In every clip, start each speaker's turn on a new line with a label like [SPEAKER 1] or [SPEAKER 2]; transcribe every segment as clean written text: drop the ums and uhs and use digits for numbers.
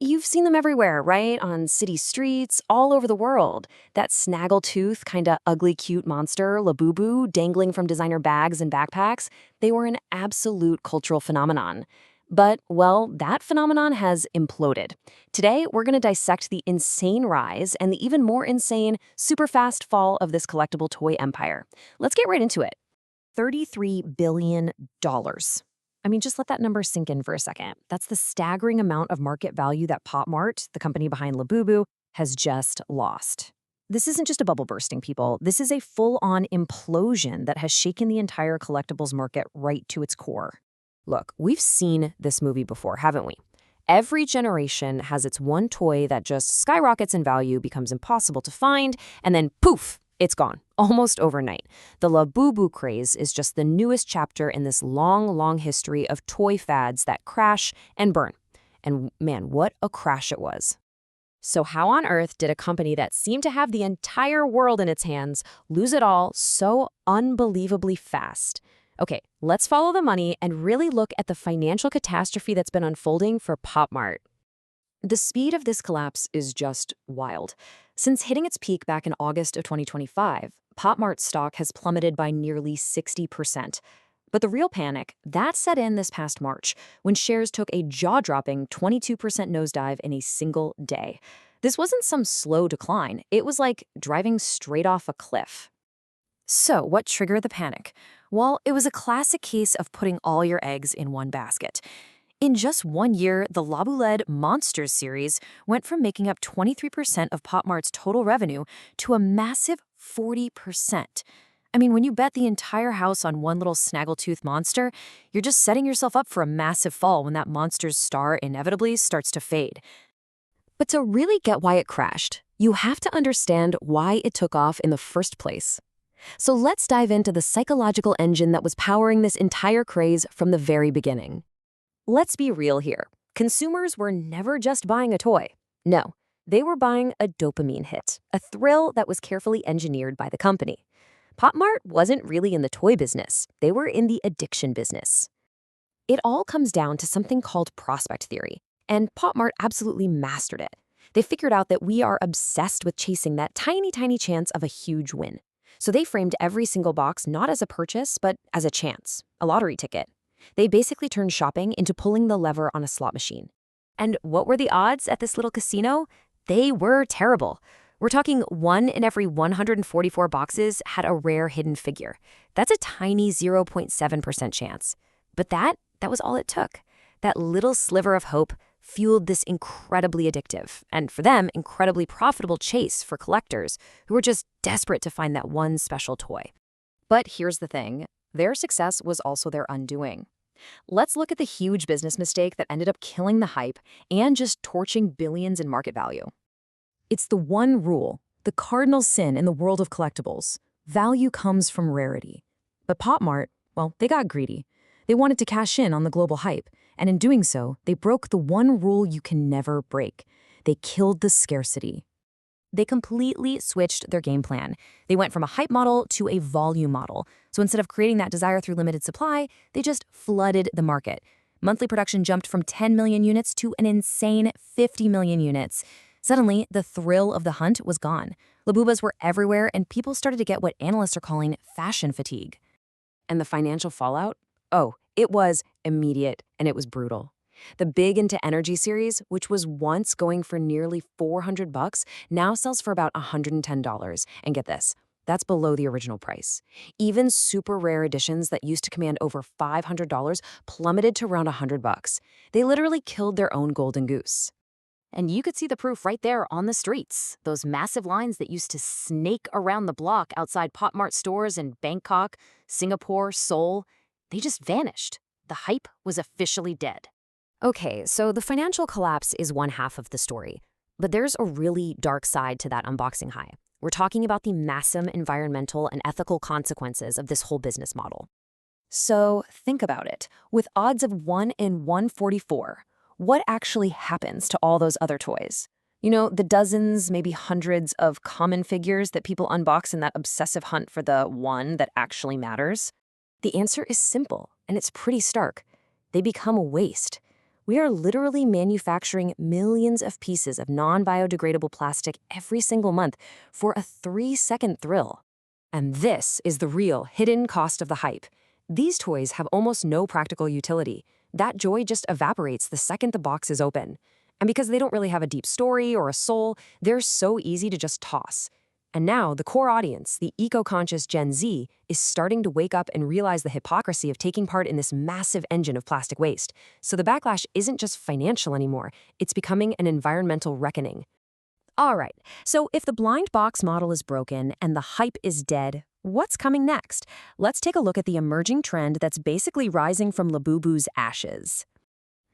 [SPEAKER 1] You've seen them everywhere, right? On city streets, all over the world. That snaggletooth, kinda ugly cute monster, Labubu, dangling from designer bags and backpacks, they were an absolute cultural phenomenon. But, well, that phenomenon has imploded. Today, we're gonna dissect the insane rise and the even more insane, super fast fall of this collectible toy empire. Let's get right into it. $33 billion. I mean, just let that number sink in for a second. That's the staggering amount of market value that Mart, the company behind Labubu, has just lost. This isn't just a bubble bursting, people. This is a full-on implosion that has shaken the entire collectibles market right to its core. Look, we've seen this movie before, haven't we? Every generation has its one toy that just skyrockets in value, becomes impossible to find, and then poof, it's gone, almost overnight. The Labubu craze is just the newest chapter in this long, long history of toy fads that crash and burn. And man, what a crash it was. So how on earth did a company that seemed to have the entire world in its hands lose it all so unbelievably fast? Okay, let's follow the money and really look at the financial catastrophe that's been unfolding for Mart. The speed of this collapse is just wild. Since hitting its peak back in August of 2025, Mart's stock has plummeted by nearly 60%. But the real panic, that set in this past March, when shares took a jaw-dropping 22% nosedive in a single day. This wasn't some slow decline. It was like driving straight off a cliff. So, what triggered the panic? Well, it was a classic case of putting all your eggs in one basket. In just 1 year, the Labu-led Monsters series went from making up 23% of Mart's total revenue to a massive 40%. I mean, when you bet the entire house on one little snaggletooth monster, you're just setting yourself up for a massive fall when that monster's star inevitably starts to fade. But to really get why it crashed, you have to understand why it took off in the first place. So let's dive into the psychological engine that was powering this entire craze from the very beginning. Let's be real here. Consumers were never just buying a toy. No, they were buying a dopamine hit, a thrill that was carefully engineered by the company. Mart wasn't really in the toy business. They were in the addiction business. It all comes down to something called prospect theory, and Mart absolutely mastered it. They figured out that we are obsessed with chasing that tiny, tiny chance of a huge win. So they framed every single box not as a purchase, but as a chance, a lottery ticket. They basically turned shopping into pulling the lever on a slot machine. And what were the odds at this little casino? They were terrible. We're talking 1 in every 144 boxes had a rare hidden figure. That's a tiny 0.7% chance. But that was all it took. That little sliver of hope fueled this incredibly addictive, and for them, incredibly profitable chase for collectors who were just desperate to find that one special toy. But here's the thing. Their success was also their undoing. Let's look at the huge business mistake that ended up killing the hype and just torching billions in market value. It's the one rule, the cardinal sin in the world of collectibles. Value comes from rarity. But Mart, well, they got greedy. They wanted to cash in on the global hype, and in doing so, they broke the one rule you can never break. They killed the scarcity. They completely switched their game plan. They went from a hype model to a volume model. So instead of creating that desire through limited supply, they just flooded the market. Monthly production jumped from 10 million units to an insane 50 million units. Suddenly, the thrill of the hunt was gone. Labubas were everywhere, and people started to get what analysts are calling fashion fatigue. And the financial fallout? Oh, it was immediate, and it was brutal. The Big Into Energy series, which was once going for nearly $400, now sells for about $110. And get this, that's below the original price. Even super rare editions that used to command over $500 plummeted to around $100. They literally killed their own golden goose. And you could see the proof right there on the streets. Those massive lines that used to snake around the block outside Mart stores in Bangkok, Singapore, Seoul, they just vanished. The hype was officially dead. Okay, so the financial collapse is one half of the story. But there's a really dark side to that unboxing high. We're talking about the massive environmental and ethical consequences of this whole business model. So think about it. With odds of 1 in 144, what actually happens to all those other toys? You know, the dozens, maybe hundreds of common figures that people unbox in that obsessive hunt for the one that actually matters? The answer is simple, and it's pretty stark. They become a waste. We are literally manufacturing millions of pieces of non-biodegradable plastic every single month for a 3-second thrill. And this is the real hidden cost of the hype. These toys have almost no practical utility. That joy just evaporates the second the box is open. And because they don't really have a deep story or a soul, they're so easy to just toss. And now, the core audience, the eco-conscious Gen Z, is starting to wake up and realize the hypocrisy of taking part in this massive engine of plastic waste. So the backlash isn't just financial anymore, it's becoming an environmental reckoning. All right, so if the blind box model is broken and the hype is dead, what's coming next? Let's take a look at the emerging trend that's basically rising from Labubu's ashes.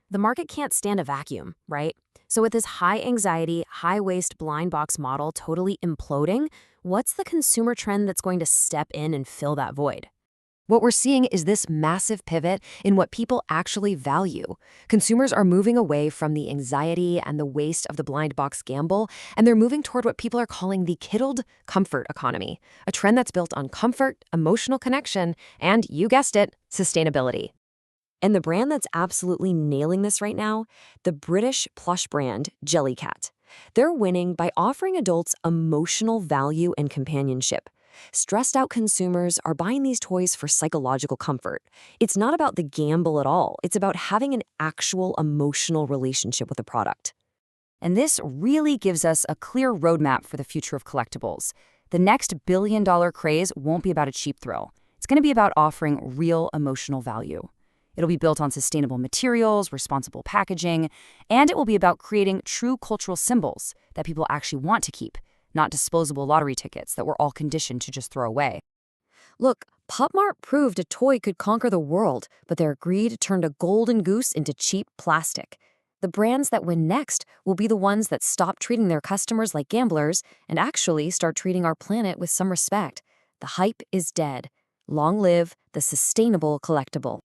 [SPEAKER 1] The market can't stand a vacuum, right? So with this high anxiety, high waste blind box model totally imploding, what's the consumer trend that's going to step in and fill that void? What we're seeing is this massive pivot in what people actually value. Consumers are moving away from the anxiety and the waste of the blind box gamble, and they're moving toward what people are calling the kiddled comfort economy, a trend that's built on comfort, emotional connection, and, you guessed it, sustainability. And the brand that's absolutely nailing this right now, the British plush brand Jellycat. They're winning by offering adults emotional value and companionship. Stressed out consumers are buying these toys for psychological comfort. It's not about the gamble at all. It's about having an actual emotional relationship with the product. And this really gives us a clear roadmap for the future of collectibles. The next billion-dollar craze won't be about a cheap thrill. It's going to be about offering real emotional value. It'll be built on sustainable materials, responsible packaging, and it will be about creating true cultural symbols that people actually want to keep, not disposable lottery tickets that we're all conditioned to just throw away. Look, Mart proved a toy could conquer the world, but their greed turned a golden goose into cheap plastic. The brands that win next will be the ones that stop treating their customers like gamblers and actually start treating our planet with some respect. The hype is dead. Long live the sustainable collectible.